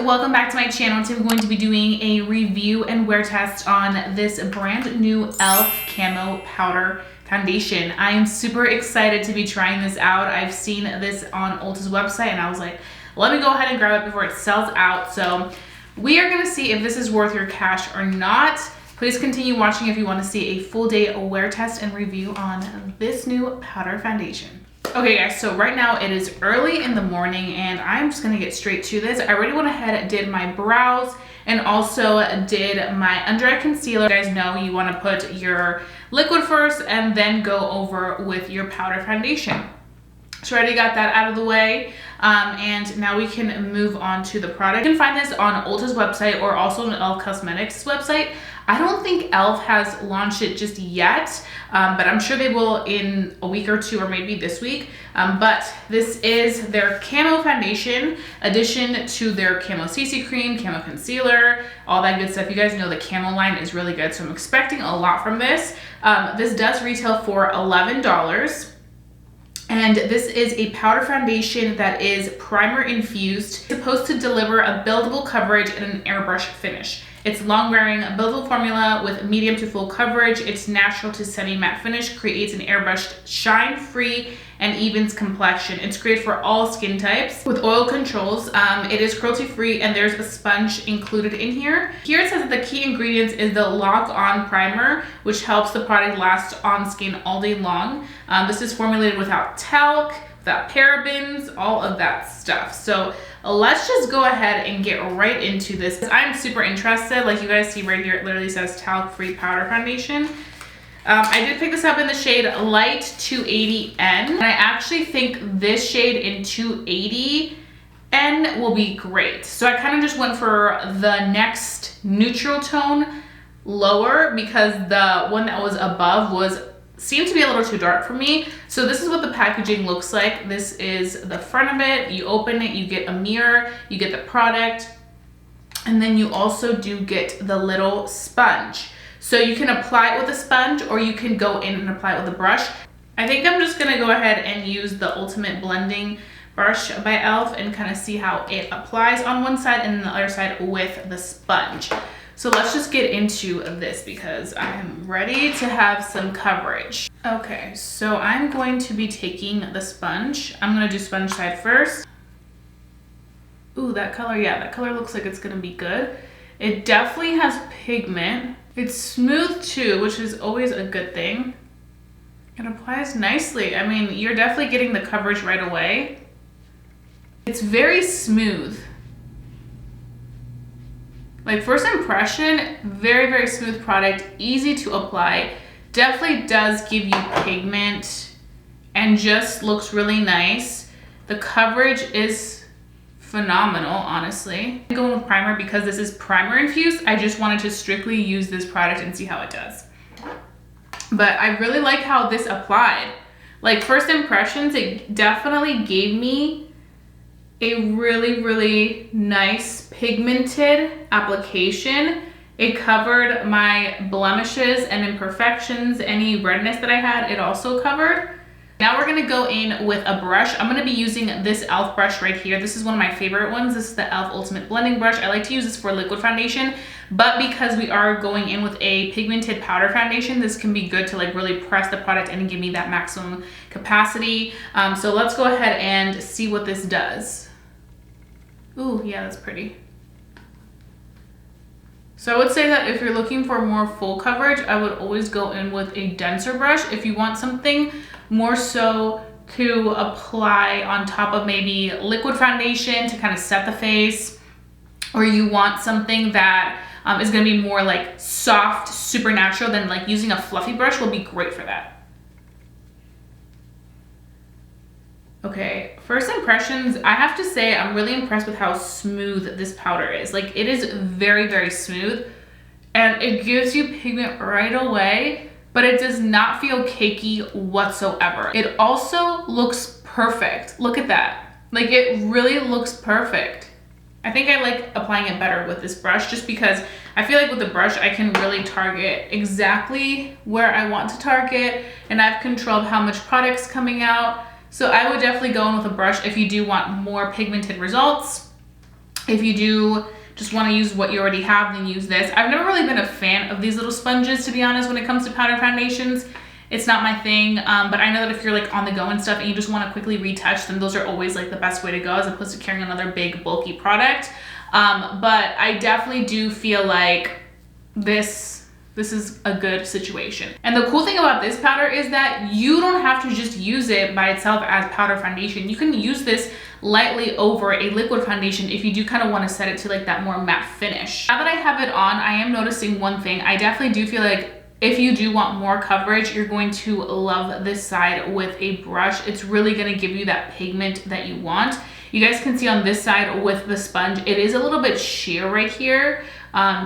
welcome back to my channel. Today we're going to be doing a review and wear test on this brand new e.l.f. Camo Powder Foundation. I am super excited to be trying this out. I've seen this on Ulta's website and I was like, let me go ahead and grab it before it sells out. So we are gonna see if this is worth your cash or not. Please continue watching if you want to see a full day wear test and review on this new powder foundation. Okay guys, so right now it is early in the morning and I'm just gonna get straight to this. I already went ahead and did my brows and also did my under eye concealer. You guys know you want to put your liquid first and then go over with your powder foundation. So I already got that out of the way, and now we can move on to the product. You can find this on Ulta's website or also on e.l.f. Cosmetics website. I don't think e.l.f. has launched it just yet, but I'm sure they will in a week or two or maybe this week. But this is their Camo Foundation addition to their Camo CC Cream, Camo Concealer, all that good stuff. You guys know the Camo line is really good, so I'm expecting a lot from this. This does retail for $11. And this is a powder foundation that is primer infused. It's supposed to deliver a buildable coverage and an airbrush finish. It's long wearing, a buildable formula with medium to full coverage. It's natural to semi-matte finish, creates an airbrushed shine free and evens complexion. It's great for all skin types with oil controls. It is cruelty free and there's a sponge included in here. Here it says that the key ingredients is the lock on primer, which helps the product last on skin all day long. This is formulated without talc, without parabens, all of that stuff. So let's just go ahead and get right into this. I'm super interested. Like you guys see right here, it literally says talc-free powder foundation. I did pick this up in the shade Light 280N. And I actually think this shade in 280N will be great. So I kind of just went for the next neutral tone lower because the one that was above seemed to be a little too dark for me. So this is what the packaging looks like. This is the front of it. You open it, you get a mirror, you get the product, and then you also do get the little sponge. So you can apply it with a sponge or you can go in and apply it with a brush. I think I'm just gonna go ahead and use the Ultimate Blending Brush by e.l.f. and kind of see how it applies on one side and the other side with the sponge. So let's just get into this because I'm ready to have some coverage. Okay, so I'm going to be taking the sponge. I'm gonna do sponge side first. Ooh, that color, yeah, that color looks like it's gonna be good. It definitely has pigment. It's smooth too, which is always a good thing. It applies nicely. I mean, you're definitely getting the coverage right away. It's very smooth. Like first impression, very, very smooth product, easy to apply. Definitely does give you pigment and just looks really nice. The coverage is phenomenal, honestly. I'm going with primer because this is primer infused. I just wanted to strictly use this product and see how it does. But I really like how this applied. Like first impressions, it definitely gave me a really, really nice pigmented application. It covered my blemishes and imperfections, any redness that I had, it also covered. Now we're gonna go in with a brush. I'm gonna be using this e.l.f. brush right here. This is one of my favorite ones. This is the e.l.f. Ultimate Blending Brush. I like to use this for liquid foundation, but because we are going in with a pigmented powder foundation, this can be good to like really press the product and give me that maximum capacity. So let's go ahead and see what this does. Ooh, yeah, that's pretty. So I would say that if you're looking for more full coverage, I would always go in with a denser brush. If you want something more so to apply on top of maybe liquid foundation to kind of set the face, or you want something that is gonna be more like soft, super natural, then like using a fluffy brush will be great for that. Okay, first impressions, I have to say I'm really impressed with how smooth this powder is. Like it is very, very smooth and it gives you pigment right away, but it does not feel cakey whatsoever. It also looks perfect. Look at that. Like it really looks perfect. I think I like applying it better with this brush just because I feel like with the brush I can really target exactly where I want to target and I have control of how much product's coming out. So I would definitely go in with a brush if you do want more pigmented results. If you do just want to use what you already have, then use this. I've never really been a fan of these little sponges, to be honest, when it comes to powder foundations. It's not my thing, but I know that if you're like on the go and stuff and you just want to quickly retouch, then those are always like the best way to go as opposed to carrying another big bulky product. But I definitely do feel like this is a good situation. And the cool thing about this powder is that you don't have to just use it by itself as powder foundation. You can use this lightly over a liquid foundation if you do kind of want to set it to like that more matte finish. Now that I have it on, I am noticing one thing. I definitely do feel like if you do want more coverage, you're going to love this side with a brush. It's really going to give you that pigment that you want. You guys can see on this side with the sponge, it is a little bit sheer right here.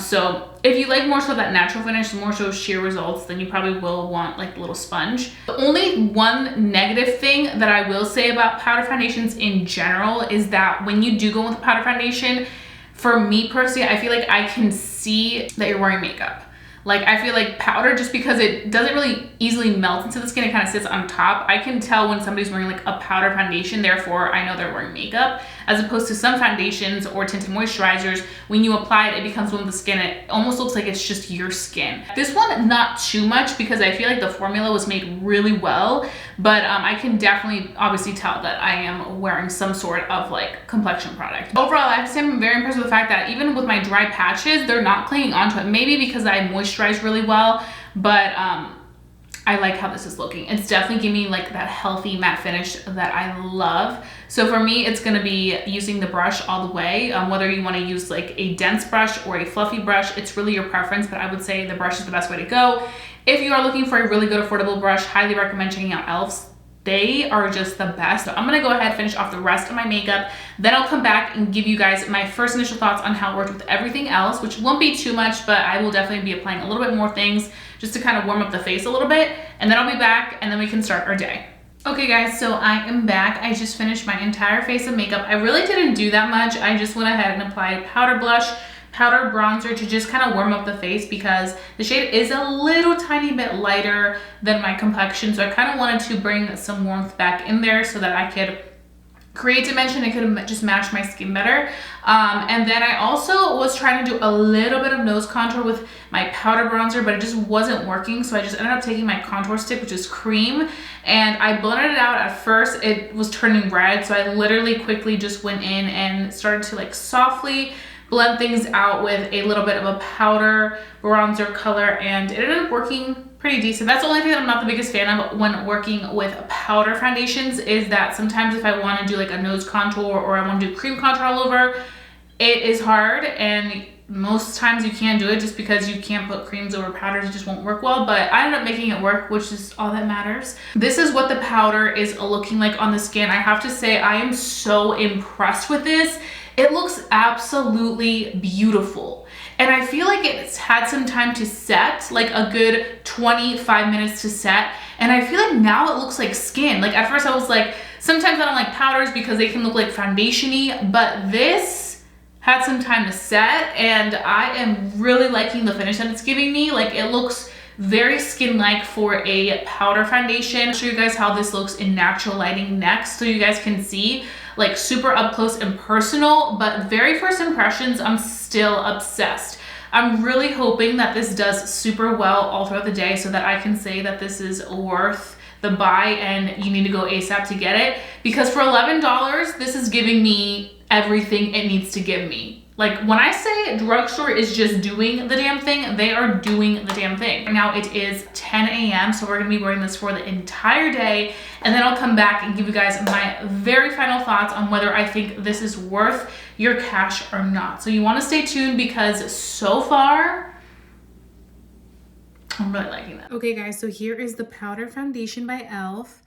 So if you like more so that natural finish, more so sheer results, then you probably will want like a little sponge. The only one negative thing that I will say about powder foundations in general is that when you do go with a powder foundation, for me personally, I feel like I can see that you're wearing makeup. Like, I feel like powder, just because it doesn't really easily melt into the skin, it kind of sits on top. I can tell when somebody's wearing like a powder foundation, therefore I know they're wearing makeup, as opposed to some foundations or tinted moisturizers, when you apply it, it becomes one with the skin. It almost looks like it's just your skin. This one, not too much, because I feel like the formula was made really well, but I can definitely obviously tell that I am wearing some sort of like complexion product. Overall, I have to say I'm very impressed with the fact that even with my dry patches, they're not clinging onto it. Maybe because I moisturize really well, but I like how this is looking. It's definitely giving me like that healthy matte finish that I love. So for me, it's gonna be using the brush all the way. Whether you wanna use like a dense brush or a fluffy brush, it's really your preference, but I would say the brush is the best way to go. If you are looking for a really good affordable brush, highly recommend checking out e.l.f.'s. They are just the best. So I'm gonna go ahead and finish off the rest of my makeup. Then I'll come back and give you guys my first initial thoughts on how it worked with everything else, which won't be too much, but I will definitely be applying a little bit more things just to kind of warm up the face a little bit. And then I'll be back and then we can start our day. Okay guys, so I am back. I just finished my entire face of makeup. I really didn't do that much. I just went ahead and applied powder blush, powder bronzer to just kind of warm up the face because the shade is a little tiny bit lighter than my complexion. So I kind of wanted to bring some warmth back in there so that I could create dimension and could just match my skin better. And then I also was trying to do a little bit of nose contour with my powder bronzer, but it just wasn't working. So I just ended up taking my contour stick, which is cream, and I blended it out. At first it was turning red, so I literally quickly just went in and started to like softly blend things out with a little bit of a powder bronzer color, and it ended up working pretty decent. That's the only thing that I'm not the biggest fan of when working with powder foundations, is that sometimes if I want to do like a nose contour or I want to do cream contour all over, it is hard, and most times you can't do it just because you can't put creams over powders. It just won't work well, but I ended up making it work, which is all that matters. This is what the powder is looking like on the skin. I have to say I am so impressed with this. It looks absolutely beautiful. And I feel like it's had some time to set, like a good 25 minutes to set. And I feel like now it looks like skin. Like at first I was like, sometimes I don't like powders because they can look like foundation-y, but this had some time to set and I am really liking the finish that it's giving me. Like it looks very skin-like for a powder foundation. I'll show you guys how this looks in natural lighting next so you guys can see, like super up close and personal, but very first impressions, I'm still obsessed. I'm really hoping that this does super well all throughout the day so that I can say that this is worth the buy and you need to go ASAP to get it, because for $11, this is giving me everything it needs to give me. Like when I say drugstore is just doing the damn thing, they are doing the damn thing. Right now it is 10 a.m. so we're gonna be wearing this for the entire day, and then I'll come back and give you guys my very final thoughts on whether I think this is worth your cash or not. So you wanna stay tuned because so far, I'm really liking that. Okay guys, so here is the powder foundation by e.l.f.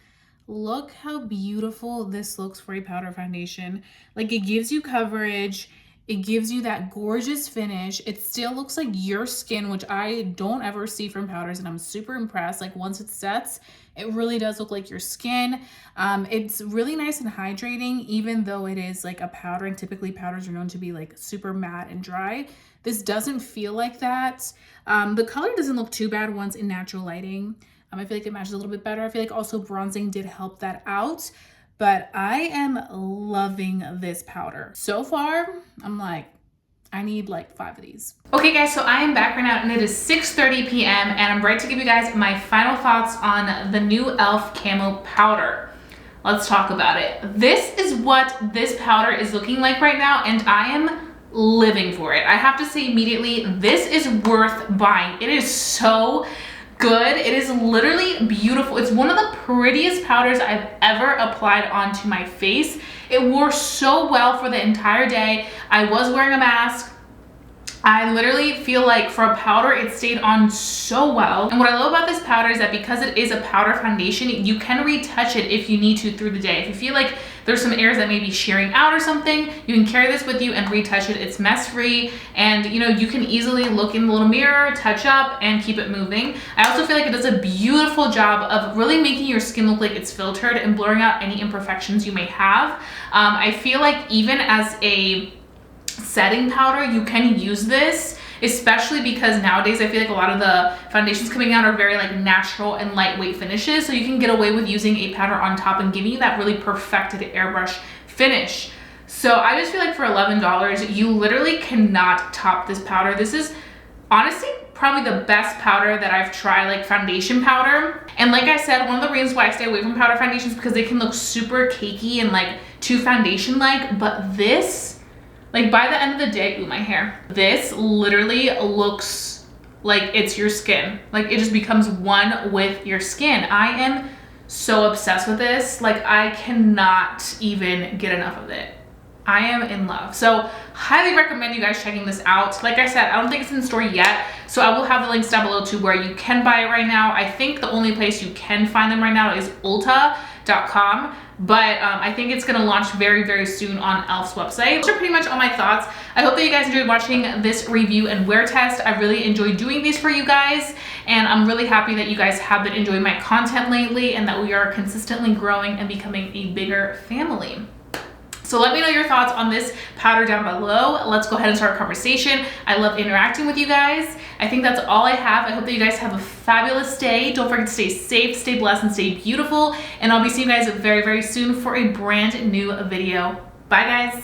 Look how beautiful this looks for a powder foundation. Like it gives you coverage. It gives you that gorgeous finish. It still looks like your skin, which I don't ever see from powders, and I'm super impressed. Like once it sets, it really does look like your skin. It's really nice and hydrating, even though it is like a powder, and typically powders are known to be like super matte and dry. This doesn't feel like that. The color doesn't look too bad once in natural lighting. I feel like it matches a little bit better. I feel like also bronzing did help that out. but I am loving this powder. So far, I'm like, I need like 5 of these. Okay guys, so I am back right now and it is 6:30 p.m. and I'm ready to give you guys my final thoughts on the new e.l.f. Camo powder. Let's talk about it. This is what this powder is looking like right now and I am living for it. I have to say immediately, this is worth buying. It is so good. It is literally beautiful. It's one of the prettiest powders I've ever applied onto my face. It wore so well for the entire day. I was wearing a mask. I literally feel like for a powder, it stayed on so well. And what I love about this powder is that because it is a powder foundation, you can retouch it if you need to through the day. If you feel like there's some areas that may be shearing out or something, you can carry this with you and retouch it. It's mess free and you know, you can easily look in the little mirror, touch up and keep it moving. I also feel like it does a beautiful job of really making your skin look like it's filtered and blurring out any imperfections you may have. I feel like even as a setting powder, you can use this, especially because nowadays I feel like a lot of the foundations coming out are very like natural and lightweight finishes, so you can get away with using a powder on top and giving you that really perfected airbrush finish. So I just feel like for $11, you literally cannot top this powder. This is honestly probably the best powder that I've tried, like foundation powder. And like I said, one of the reasons why I stay away from powder foundations because they can look super cakey and like too foundation-like, but this, like by the end of the day, ooh, my hair. This literally looks like it's your skin. Like it just becomes one with your skin. I am so obsessed with this. Like I cannot even get enough of it. I am in love. So highly recommend you guys checking this out. Like I said, I don't think it's in the store yet. So I will have the links down below to where you can buy it right now. I think the only place you can find them right now is ulta.com. But I think it's gonna launch very, very soon on e.l.f.'s website. Those are pretty much all my thoughts. I hope that you guys enjoyed watching this review and wear test. I really enjoyed doing these for you guys. And I'm really happy that you guys have been enjoying my content lately and that we are consistently growing and becoming a bigger family. So let me know your thoughts on this powder down below. Let's go ahead and start a conversation. I love interacting with you guys. I think that's all I have. I hope that you guys have a fabulous day. Don't forget to stay safe, stay blessed, and stay beautiful. And I'll be seeing you guys very, very soon for a brand new video. Bye guys.